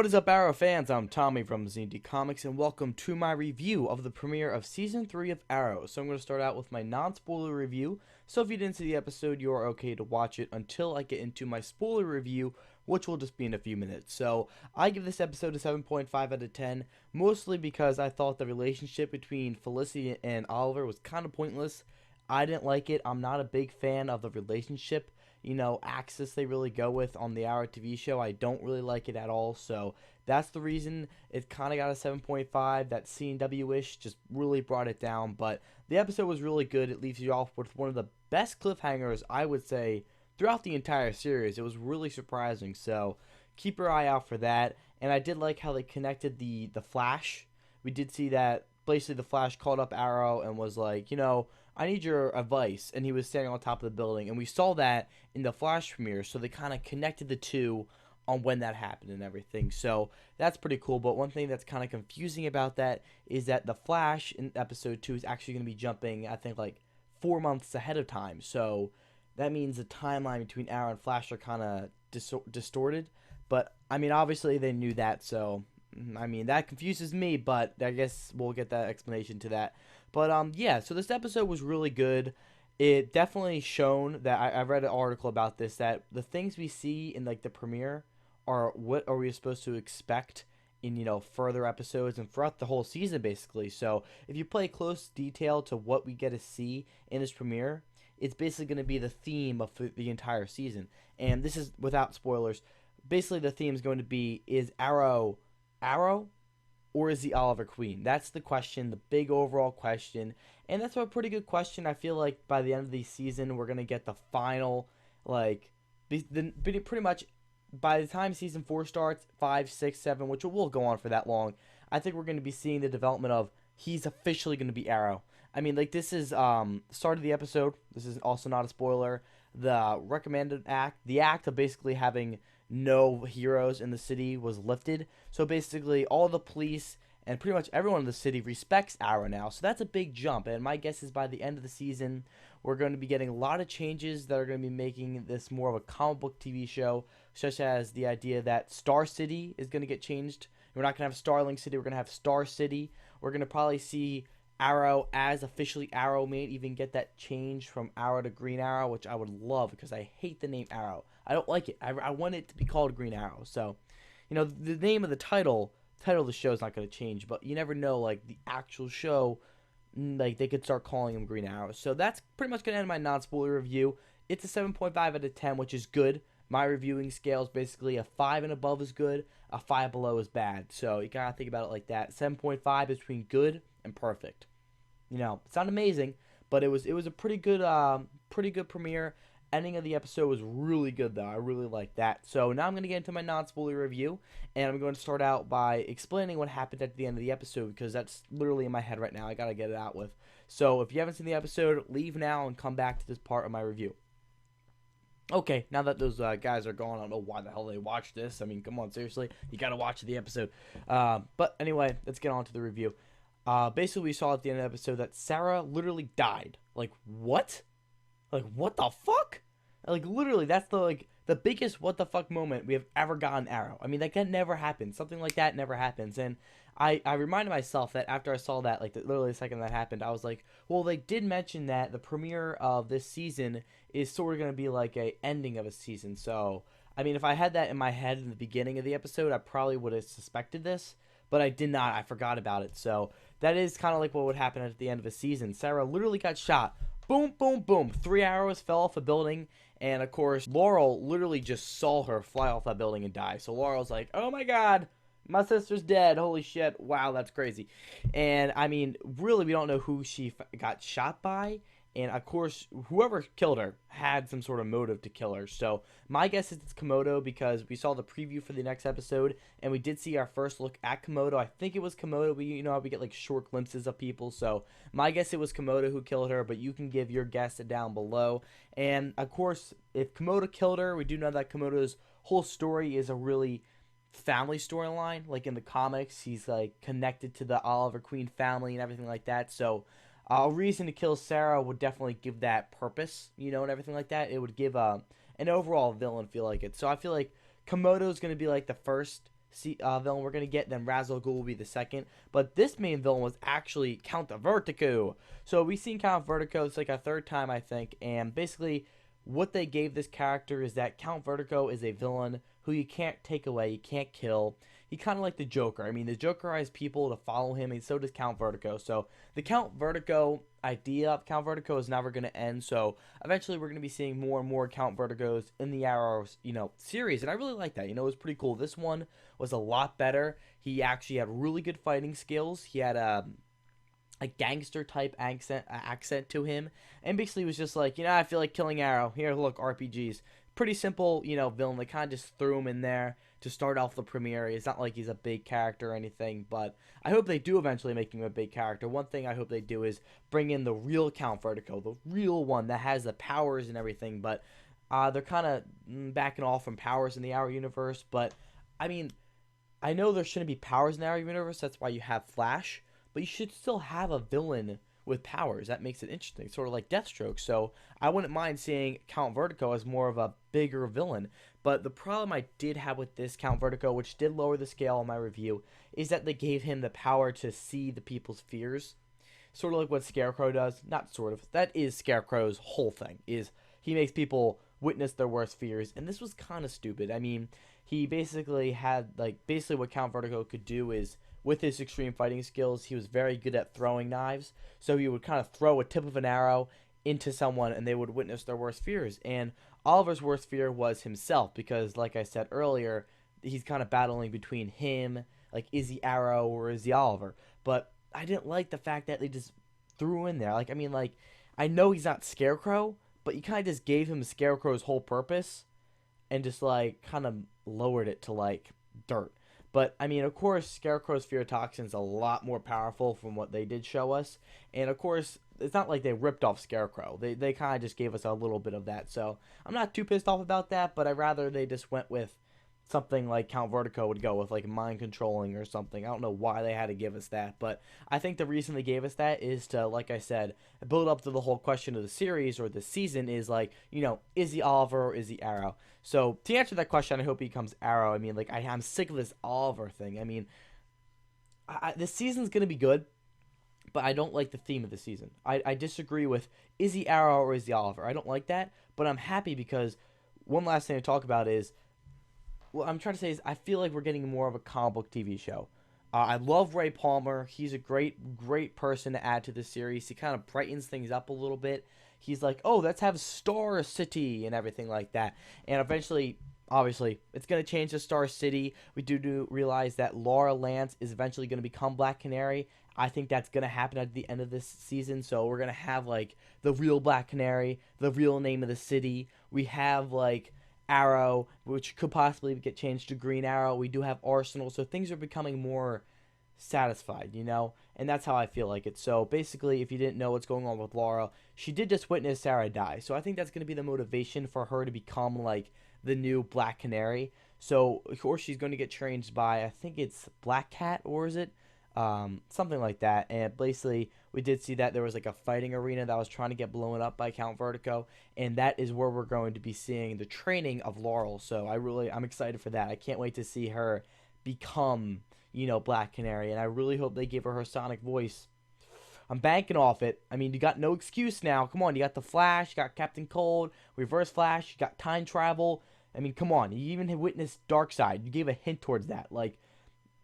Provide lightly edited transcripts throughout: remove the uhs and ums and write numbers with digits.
What is up, Arrow fans? I'm Tommy from Z&D Comics, and welcome to my review of the premiere of Season 3 of Arrow. So I'm going to start out with my non-spoiler review, so if you didn't see the episode, you are okay to watch it until I get into my spoiler review, which will just be in a few minutes. So I give this episode a 7.5 out of 10, mostly because I thought the relationship between Felicity and Oliver was kind of pointless. I didn't like it. I'm not a big fan of the relationship axis they really go with on the Arrow TV show. I don't really like it at all, so that's the reason it kind of got a 7.5. That CW-ish just really brought it down, but the episode was really good. It leaves you off with one of the best cliffhangers, I would say, throughout the entire series. It was really surprising, so keep your eye out for that. And I did like how they connected the Flash. We did see that basically the Flash called up Arrow and was like, I need your advice. And he was standing on top of the building. And we saw that in the Flash premiere. So they kind of connected the two on when that happened and everything. So that's pretty cool. But one thing that's kind of confusing about that is that the Flash in episode 2 is actually going to be jumping, I think, like 4 months ahead of time. So that means the timeline between Arrow and Flash are kind of distorted. But, I mean, obviously they knew that. So, I mean, that confuses me. But I guess we'll get that explanation to that. But yeah, so this episode was really good. It definitely shown that I read an article about this, that the things we see in like the premiere are what are we supposed to expect in further episodes and throughout the whole season basically. So if you pay close detail to what we get to see in this premiere, it's basically going to be the theme of the entire season. And this is without spoilers. Basically, the theme is going to be: is Arrow, or is the Oliver Queen? That's the question, the big overall question. And that's a pretty good question. I feel like by the end of the season, we're going to get the final, pretty much by the time season 4 starts, 5, 6, 7, which will go on for that long, I think we're going to be seeing the development of he's officially going to be Arrow. I mean, like, this is start of the episode. This is also not a spoiler. The recommended act, the act of basically having no heroes in the city was lifted. So basically, all the police and pretty much everyone in the city respects Arrow now. So that's a big jump. And my guess is by the end of the season, we're going to be getting a lot of changes that are going to be making this more of a comic book TV show, such as the idea that Star City is going to get changed. We're not going to have Starling City. We're going to have Star City. We're going to probably see Arrow as officially Arrow, may even get that change from Arrow to Green Arrow, which I would love because I hate the name Arrow. I don't like it. I want it to be called Green Arrow. So, the name of the title of the show is not going to change, but you never know, like, the actual show, like, they could start calling him Green Arrow. So that's pretty much going to end my non-spoiler review. It's a 7.5 out of 10, which is good. My reviewing scale is basically a 5 and above is good, a 5 below is bad. So you got to think about it like that. 7.5 is between good and perfect. It's not amazing, but it was a pretty good premiere. Ending of the episode was really good, though. I really liked that. So now I'm going to get into my non-spoiler review, and I'm going to start out by explaining what happened at the end of the episode, because that's literally in my head right now. I got to get it out with. So if you haven't seen the episode, leave now and come back to this part of my review. Okay, now that those guys are gone, I don't know why the hell they watched this. I mean, come on, seriously. You got to watch the episode. But anyway, let's get on to the review. Basically, we saw at the end of the episode that Sarah literally died. Like, what? Like, what the fuck? Like, literally, that's the biggest what the fuck moment we have ever gotten Arrow. I mean, like, that never happens. Something like that never happens. And I reminded myself that after I saw that, like, literally the second that happened, I was like, well, they did mention that the premiere of this season is sort of going to be like a ending of a season. So, I mean, if I had that in my head in the beginning of the episode, I probably would have suspected this. But I did not. I forgot about it. So that is kind of like what would happen at the end of a season. Sarah literally got shot. Boom, boom, boom. 3 arrows fell off a building. And, of course, Laurel literally just saw her fly off that building and die. So Laurel's like, oh, my God. My sister's dead. Holy shit. Wow, that's crazy. And, I mean, really, we don't know who she got shot by. And, of course, whoever killed her had some sort of motive to kill her. So, my guess is it's Komodo, because we saw the preview for the next episode, and we did see our first look at Komodo. I think it was Komodo. We get, like, short glimpses of people. So, my guess it was Komodo who killed her, but you can give your guess down below. And, of course, if Komodo killed her, we do know that Komodo's whole story is a really family storyline. Like, in the comics, he's, like, connected to the Oliver Queen family and everything like that. So, a reason to kill Sarah would definitely give that purpose, and everything like that. It would give an overall villain feel like it. So I feel like Komodo's going to be like the first villain we're going to get. Then Ra's al Ghul will be the second. But this main villain was actually Count Vertigo. So we've seen Count Vertigo. It's like a third time, I think. And basically, what they gave this character is that Count Vertigo is a villain who you can't take away, you can't kill. He kind of like the Joker. I mean, the Joker has people to follow him, and so does Count Vertigo. So the Count Vertigo idea of Count Vertigo is never going to end. So eventually, we're going to be seeing more and more Count Vertigos in the Arrow, series, and I really like that. It was pretty cool. This one was a lot better. He actually had really good fighting skills. He had a gangster type accent to him, and basically was just like, I feel like killing Arrow. Here, look, RPGs. Pretty simple, villain. They kind of just threw him in there to start off the premiere. It's not like he's a big character or anything, but I hope they do eventually make him a big character. One thing I hope they do is bring in the real Count Vertigo, the real one that has the powers and everything, but they're kind of backing off from powers in the Arrow universe, but, I mean, I know there shouldn't be powers in the Arrow universe, that's why you have Flash, but you should still have a villain with powers. That makes it interesting, sort of like Deathstroke. So I wouldn't mind seeing Count Vertigo as more of a bigger villain. But the problem I did have with this Count Vertigo, which did lower the scale in my review, is that they gave him the power to see the people's fears. Sort of like what Scarecrow does. Not sort of. That is Scarecrow's whole thing, is he makes people witness their worst fears. And this was kind of stupid. I mean, he basically had, basically what Count Vertigo could do is, with his extreme fighting skills, he was very good at throwing knives. So he would kind of throw a tip of an arrow into someone and they would witness their worst fears. And Oliver's worst fear was himself because, like I said earlier, he's kind of battling between him, like, is he Arrow or is he Oliver? But I didn't like the fact that they just threw in there. I know he's not Scarecrow, but you kind of just gave him Scarecrow's whole purpose and just, kind of lowered it to, dirt. But, I mean, of course, Scarecrow's fear toxin's a lot more powerful from what they did show us. And, of course, it's not like they ripped off Scarecrow. They kind of just gave us a little bit of that. So, I'm not too pissed off about that, but I'd rather they just went with something like Count Vertigo would go with, like mind controlling or something. I don't know why they had to give us that, but I think the reason they gave us that is to, like I said, build up to the whole question of the series or the season is is he Oliver or is he Arrow? So to answer that question, I hope he becomes Arrow. I mean, I'm sick of this Oliver thing. I mean, this season's gonna be good, but I don't like the theme of the season. I disagree with is he Arrow or is he Oliver? I don't like that, but I'm happy because one last thing to talk about is, what I'm trying to say is I feel like we're getting more of a comic book TV show. I love Ray Palmer. He's a great person to add to the series. He kind of brightens things up a little bit. He's like, oh, let's have Star City and everything like that. And eventually, obviously, it's going to change to Star City. We do realize that Laura Lance is eventually going to become Black Canary. I think that's going to happen at the end of this season. So we're going to have, the real Black Canary, the real name of the city. We have, Arrow, which could possibly get changed to Green Arrow. We do have Arsenal, so things are becoming more satisfied, and that's how I feel like it. So basically, if you didn't know what's going on with Laura, she did just witness Sarah die, so I think that's going to be the motivation for her to become the new Black Canary. So of course she's going to get changed by, I think it's Black Cat, or is it something like that. And basically we did see that there was a fighting arena that was trying to get blown up by Count Vertigo, and that is where we're going to be seeing the training of Laurel. So I'm excited for that. I can't wait to see her become Black Canary, and I really hope they give her sonic voice. I'm banking off it. I mean, you got no excuse now. Come on, you got the Flash, you got Captain Cold, Reverse Flash, you got time travel. I mean, come on. You even witnessed Darkseid. You gave a hint towards that.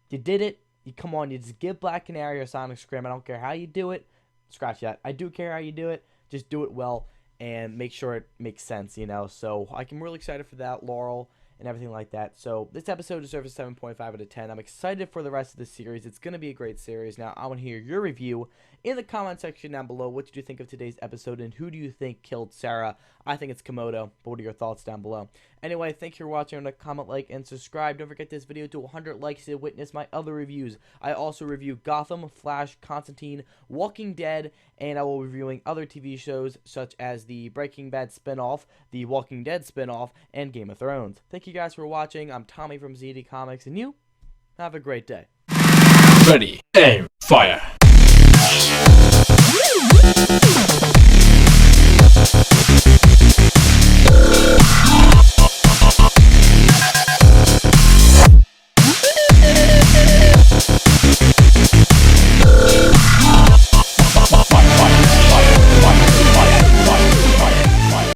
You did it. Come on, you just give Black Canary a sonic scream. I don't care how you do it. Scratch that. I do care how you do it. Just do it well and make sure it makes sense, So I'm really excited for that, Laurel, and everything like that. So this episode deserves a 7.5 out of 10. I'm excited for the rest of the series. It's going to be a great series. Now, I want to hear your review in the comment section down below. What did you think of today's episode, and who do you think killed Sarah? I think it's Komodo, but what are your thoughts down below? Anyway, thank you for watching. Comment, like, and subscribe. Don't forget this video to 100 likes to witness my other reviews. I also review Gotham, Flash, Constantine, Walking Dead, and I will be reviewing other TV shows such as the Breaking Bad spinoff, the Walking Dead spinoff, and Game of Thrones. Thank you guys for watching. I'm Tommy from ZD Comics, and you have a great day. Ready, aim, fire.